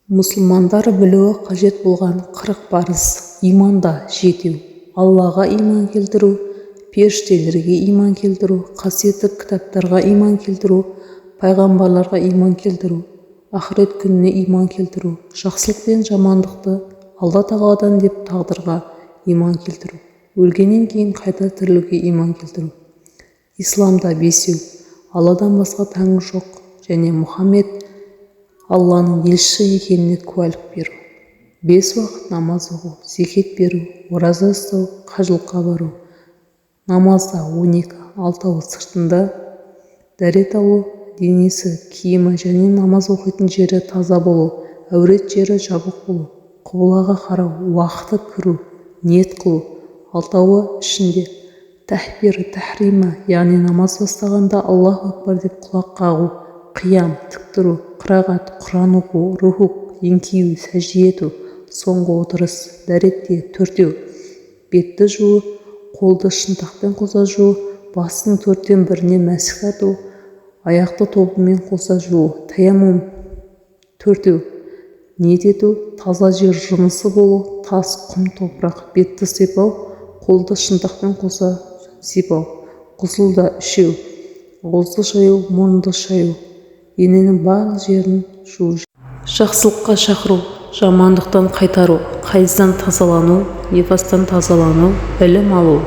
Мұсылмандар білуі қажет болған 40 парыз. Иманда жетеу: Аллаға иман келтіру, періштелерге иман келтіру, қасиетті кітаптарға иман келтіру, пайғамбарларға иман келтіру, ақырет күніне иман келтіру, жақсылық пен жамандықты Алла тағаладан деп тағдырға иман келтіру, өлгеннен кейін қайта тірілуге иман келтіру. Исламда бесеу: Алладан басқа тәңір жоқ және Мұхаммед Алланың елшісі екеніне куәлік беру. 5 уақыт намаз оқу, зекет беру, ораза ұстау, қажылыққа бару. Намазда 12, 6-ы сыртында дәрет алу, денесі, киімі және намаз оқитын жері таза болу, әурет жері жабық болу, құбылаға қарау, уақыты кіру, ниет қылу. 6-ы ішінде тәхбир, тәхрима, яғни намаз бастағанда Аллаху акбар деп құлақ қағу, қиям, тік тұру, қырағат, құран оқу, рухук, еңкею, сәжде ету, соңғы отырыс. Дәретте 4-еу: бетті жуу, қолды шынтақпен қоса жуу, бастың 4-тен 1-не мәсіх тату, аяқты тобымен қоса жуу. Таяммум 4-еу: ниет ету, таза жер жынысы болу, тас, құм, топырақ. Бетті сипау, қолды шынтақпен қоса сипау. Ғұсылда 3-еу: ауызды шаю, мұрынды шаю, ененің барлық жерін жуу. Жақсылыққа шақыру, жамандықтан қайтару, қайыздан тазалану, нифастан тазалану, білім алу.